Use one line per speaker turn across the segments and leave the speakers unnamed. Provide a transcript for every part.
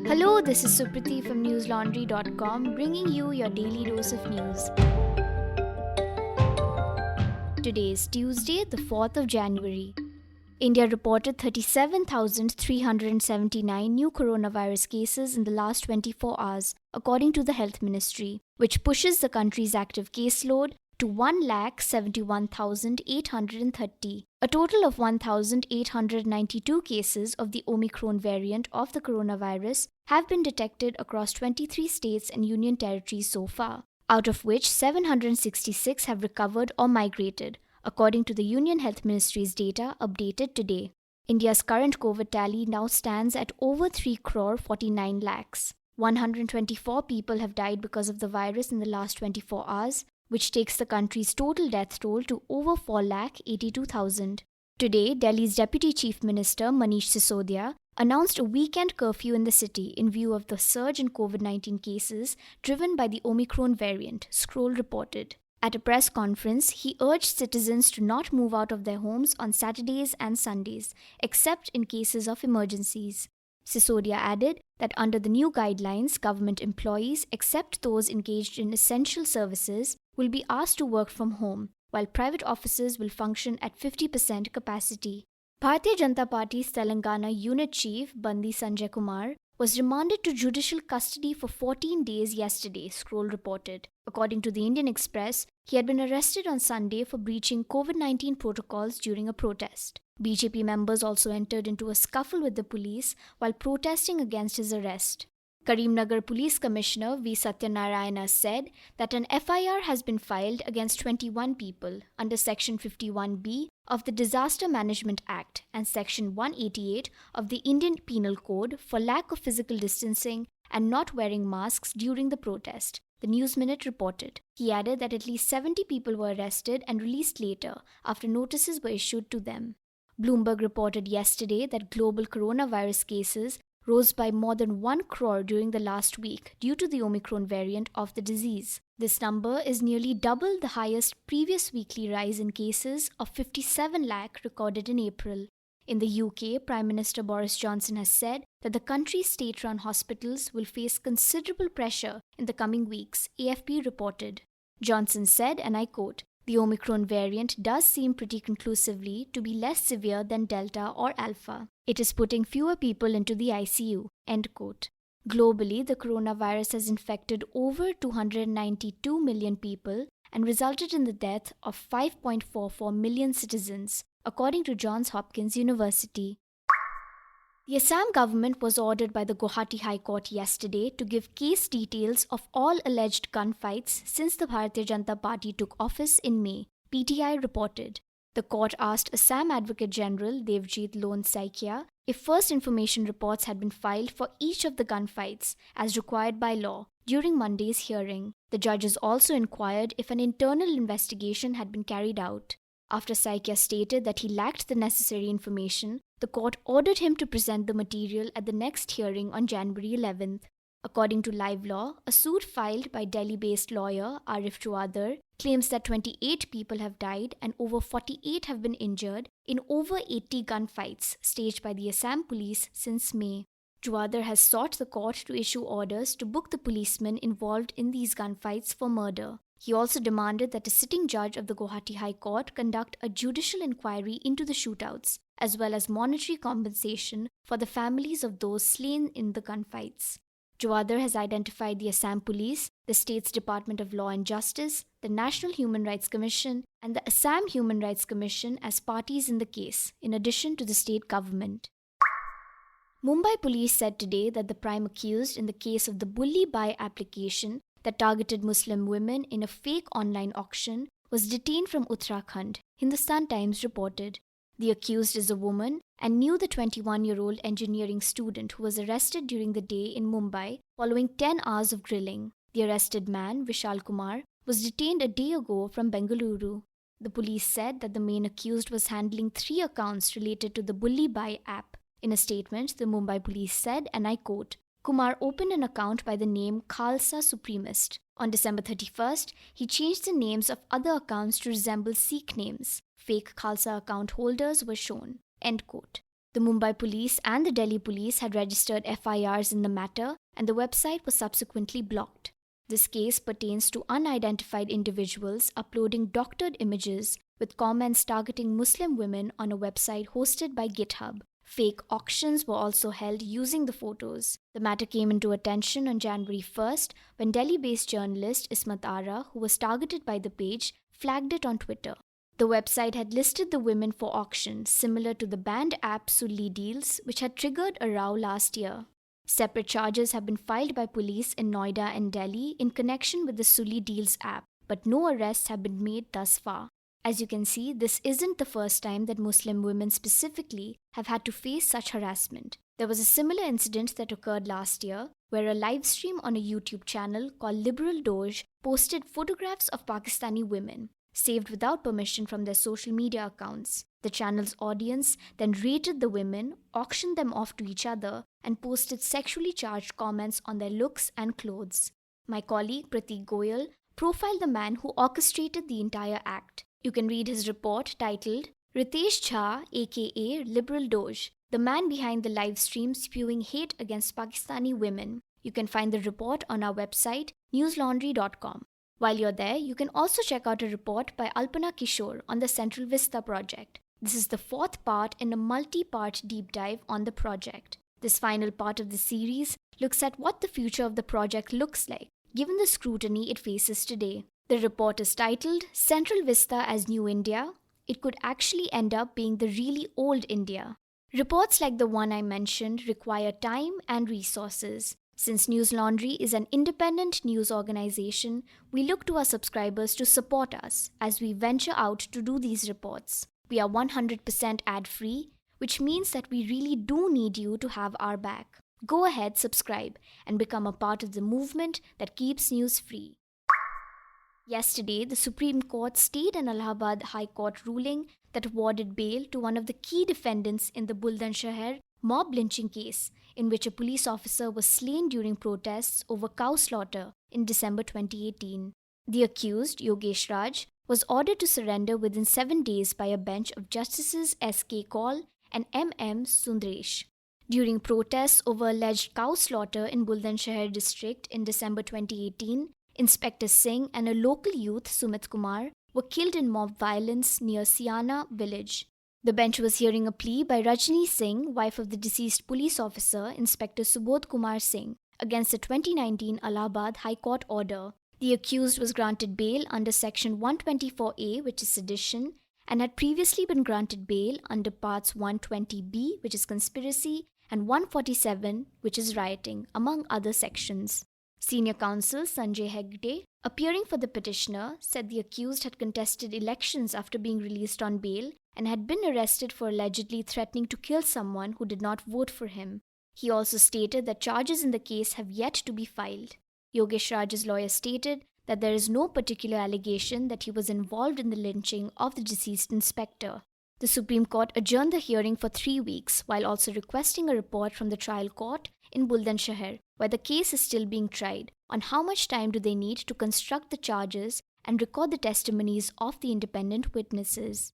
Hello, this is Supriti from newslaundry.com bringing you your daily dose of news. Today is Tuesday, the 4th of January. India reported 37,379 new coronavirus cases in the last 24 hours, according to the Health Ministry, which pushes the country's active caseload to 1,71,830. A total of 1,892 cases of the Omicron variant of the coronavirus have been detected across 23 states and union territories so far, out of which 766 have recovered or migrated, according to the Union Health Ministry's data updated today. India's current COVID tally now stands at over 3 crore 49 lakhs. 124 people have died because of the virus in the last 24 hours, which takes the country's total death toll to over 4,82,000. Today, Delhi's Deputy Chief Minister Manish Sisodia announced a weekend curfew in the city in view of the surge in COVID-19 cases driven by the Omicron variant, Scroll reported. At a press conference, he urged citizens to not move out of their homes on Saturdays and Sundays, except in cases of emergencies. Sisodia added that under the new guidelines, government employees, except those engaged in essential services, will be asked to work from home, while private offices will function at 50% capacity. Bharatiya Janata Party's Telangana unit chief, Bandi Sanjay Kumar, was remanded to judicial custody for 14 days yesterday, Scroll reported. According to the Indian Express, he had been arrested on Sunday for breaching COVID-19 protocols during a protest. BJP members also entered into a scuffle with the police while protesting against his arrest. Karimnagar Police Commissioner V. Satyanarayana said that an FIR has been filed against 21 people under Section 51B of the Disaster Management Act and Section 188 of the Indian Penal Code for lack of physical distancing and not wearing masks during the protest, the News Minute reported. He added that at least 70 people were arrested and released later after notices were issued to them. Bloomberg reported yesterday that global coronavirus cases rose by more than 1 crore during the last week due to the Omicron variant of the disease. This number is nearly double the highest previous weekly rise in cases of 57 lakh recorded in April. In the UK, Prime Minister Boris Johnson has said that the country's state-run hospitals will face considerable pressure in the coming weeks, AFP reported. Johnson said, and I quote, "The Omicron variant does seem pretty conclusively to be less severe than Delta or Alpha. It is putting fewer people into the ICU." End quote. Globally, the coronavirus has infected over 292 million people and resulted in the death of 5.44 million citizens, according to Johns Hopkins University. The Assam government was ordered by the Guwahati High Court yesterday to give case details of all alleged gunfights since the Bharatiya Janata Party took office in May, PTI reported. The court asked Assam Advocate General Devjit Lone Saikia if first information reports had been filed for each of the gunfights, as required by law, during Monday's hearing. The judges also inquired if an internal investigation had been carried out. After Saikia stated that he lacked the necessary information, the court ordered him to present the material at the next hearing on January 11th. According to Live Law, a suit filed by Delhi-based lawyer Arif Juadar claims that 28 people have died and over 48 have been injured in over 80 gunfights staged by the Assam police since May. Juadar has sought the court to issue orders to book the policemen involved in these gunfights for murder. He also demanded that a sitting judge of the Guwahati High Court conduct a judicial inquiry into the shootouts, as well as monetary compensation for the families of those slain in the gunfights. Juadar has identified the Assam Police, the state's Department of Law and Justice, the National Human Rights Commission, and the Assam Human Rights Commission as parties in the case, in addition to the state government. Mumbai police said today that the prime accused in the case of the Bulli Buy application that targeted Muslim women in a fake online auction was detained from Uttarakhand, Hindustan Times reported. The accused is a woman and knew the 21-year-old engineering student who was arrested during the day in Mumbai following 10 hours of grilling. The arrested man, Vishal Kumar, was detained a day ago from Bengaluru. The police said that the main accused was handling 3 accounts related to the Bulli Buy app. In a statement, the Mumbai police said, and I quote, Kumar opened an account by the name Khalsa Supremist. On December 31st, he changed the names of other accounts to resemble Sikh names. Fake Khalsa account holders were shown. End quote. The Mumbai police and the Delhi police had registered FIRs in the matter, and the website was subsequently blocked. This case pertains to unidentified individuals uploading doctored images with comments targeting Muslim women on a website hosted by GitHub. Fake auctions were also held using the photos. The matter came into attention on January 1st when Delhi-based journalist Ismat Ara, who was targeted by the page, flagged it on Twitter. The website had listed the women for auction, similar to the banned app Sulli Deals, which had triggered a row last year. Separate charges have been filed by police in Noida and Delhi in connection with the Sulli Deals app, but no arrests have been made thus far. As you can see, this isn't the first time that Muslim women specifically have had to face such harassment. There was a similar incident that occurred last year, where a live stream on a YouTube channel called Liberal Doge posted photographs of Pakistani women, saved without permission from their social media accounts. The channel's audience then rated the women, auctioned them off to each other, and posted sexually charged comments on their looks and clothes. My colleague Pratik Goyal profiled the man who orchestrated the entire act. You can read his report titled Ritesh Jha aka Liberal Doge, the man behind the live stream spewing hate against Pakistani women. You can find the report on our website newslaundry.com. While you're there, you can also check out a report by Alpana Kishore on the Central Vista project. This is the fourth part in a multi-part deep dive on the project. This final part of the series looks at what the future of the project looks like, given the scrutiny it faces today. The report is titled Central Vista as New India. It could actually end up being the really old India. Reports like the one I mentioned require time and resources. Since News Laundry is an independent news organization, we look to our subscribers to support us as we venture out to do these reports. We are 100% ad-free, which means that we really do need you to have our back. Go ahead, subscribe, and become a part of the movement that keeps news free. Yesterday, the Supreme Court stayed an Allahabad High Court ruling that awarded bail to one of the key defendants in the Bulandshahr mob lynching case, in which a police officer was slain during protests over cow slaughter in December 2018. The accused, Yogesh Raj, was ordered to surrender within 7 days by a bench of Justices S.K. Kaul and M.M. Sundaresh. During protests over alleged cow slaughter in Bulandshahr district in December 2018, Inspector Singh and a local youth, Sumit Kumar, were killed in mob violence near Siana village. The bench was hearing a plea by Rajni Singh, wife of the deceased police officer, Inspector Subodh Kumar Singh, against the 2019 Allahabad High Court order. The accused was granted bail under Section 124A, which is sedition, and had previously been granted bail under Parts 120B, which is conspiracy, and 147, which is rioting, among other sections. Senior counsel Sanjay Hegde, appearing for the petitioner, said the accused had contested elections after being released on bail and had been arrested for allegedly threatening to kill someone who did not vote for him. He also stated that charges in the case have yet to be filed. Yogesh Raj's lawyer stated that there is no particular allegation that he was involved in the lynching of the deceased inspector. The Supreme Court adjourned the hearing for 3 weeks while also requesting a report from the trial court in Bulandshahr, where the case is still being tried, on how much time do they need to construct the charges and record the testimonies of the independent witnesses.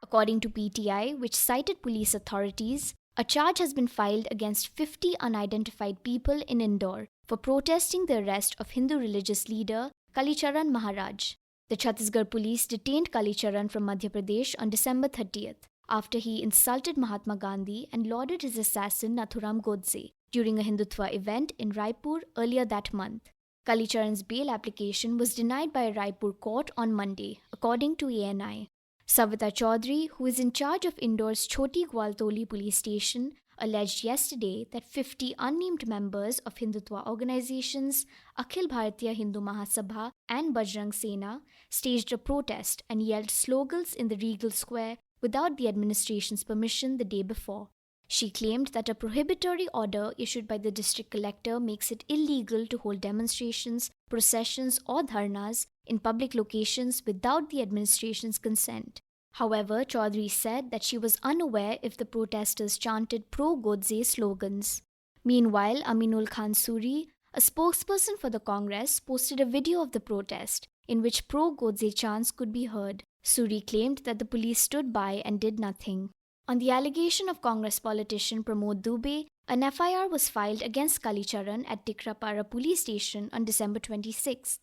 According to PTI, which cited police authorities, a charge has been filed against 50 unidentified people in Indore for protesting the arrest of Hindu religious leader Kalicharan Maharaj. The Chhattisgarh police detained Kalicharan from Madhya Pradesh on December 30th after he insulted Mahatma Gandhi and lauded his assassin Nathuram Godse during a Hindutva event in Raipur earlier that month. Kalicharan's bail application was denied by a Raipur court on Monday, according to ANI. Savita Chaudhary, who is in charge of Indore's Choti Gwaltoli police station, alleged yesterday that 50 unnamed members of Hindutva organizations, Akhil Bharatiya Hindu Mahasabha and Bajrang Sena, staged a protest and yelled slogans in the Regal Square without the administration's permission the day before. She claimed that a prohibitory order issued by the district collector makes it illegal to hold demonstrations, processions, or dharnas in public locations without the administration's consent. However, Chaudhary said that she was unaware if the protesters chanted pro-Godse slogans. Meanwhile, Aminul Khan Suri, a spokesperson for the Congress, posted a video of the protest in which pro-Godse chants could be heard. Suri claimed that the police stood by and did nothing. On the allegation of Congress politician Pramod Dubey, an FIR was filed against Kalicharan at Tikrapara police station on December 26th.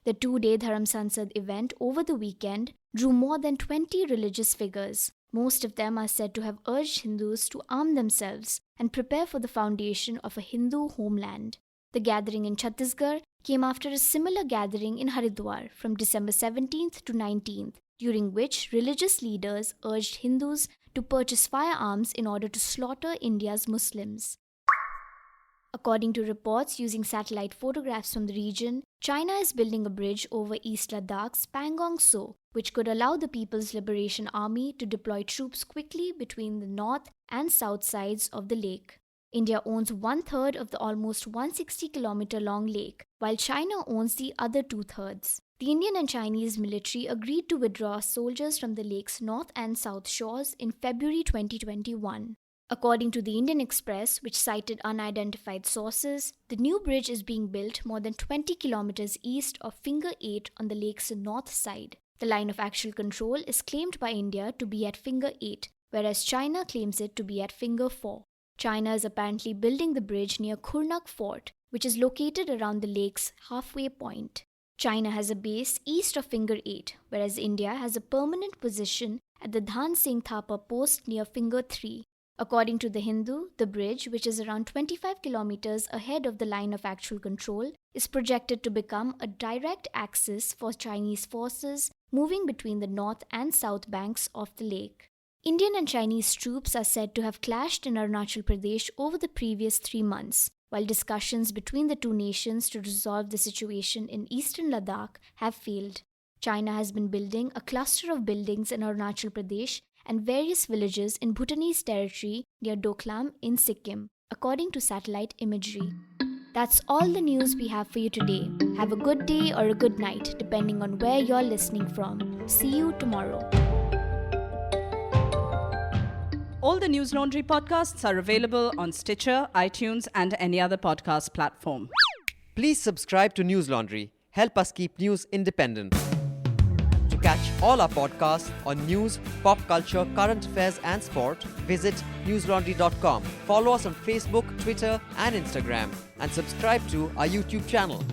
The two-day Dharam Sansad event over the weekend drew more than 20 religious figures. Most of them are said to have urged Hindus to arm themselves and prepare for the foundation of a Hindu homeland. The gathering in Chhattisgarh came after a similar gathering in Haridwar from December 17th to 19th, during which religious leaders urged Hindus to purchase firearms in order to slaughter India's Muslims. According to reports using satellite photographs from the region, China is building a bridge over East Ladakh's Pangong Tso, which could allow the People's Liberation Army to deploy troops quickly between the north and south sides of the lake. India owns one-third of the almost 160-kilometer-long lake, while China owns the other two-thirds. The Indian and Chinese military agreed to withdraw soldiers from the lake's north and south shores in February 2021. According to the Indian Express, which cited unidentified sources, the new bridge is being built more than 20 kilometers east of Finger 8 on the lake's north side. The line of actual control is claimed by India to be at Finger 8, whereas China claims it to be at Finger 4. China is apparently building the bridge near Khurnak Fort, which is located around the lake's halfway point. China has a base east of Finger 8, whereas India has a permanent position at the Dhan Singh Thapa post near Finger 3. According to The Hindu, the bridge, which is around 25 kilometers ahead of the line of actual control, is projected to become a direct access for Chinese forces moving between the north and south banks of the lake. Indian and Chinese troops are said to have clashed in Arunachal Pradesh over the previous 3 months, while discussions between the two nations to resolve the situation in eastern Ladakh have failed. China has been building a cluster of buildings in Arunachal Pradesh and various villages in Bhutanese territory near Doklam in Sikkim, according to satellite imagery. That's all the news we have for you today. Have a good day or a good night, depending on where you're listening from. See you tomorrow.
All the News Laundry podcasts are available on Stitcher, iTunes, and any other podcast platform.
Please subscribe to News Laundry. Help us keep news independent. To catch all our podcasts on news, pop culture, current affairs, and sport, visit newslaundry.com. Follow us on Facebook, Twitter, and Instagram, and subscribe to our YouTube channel.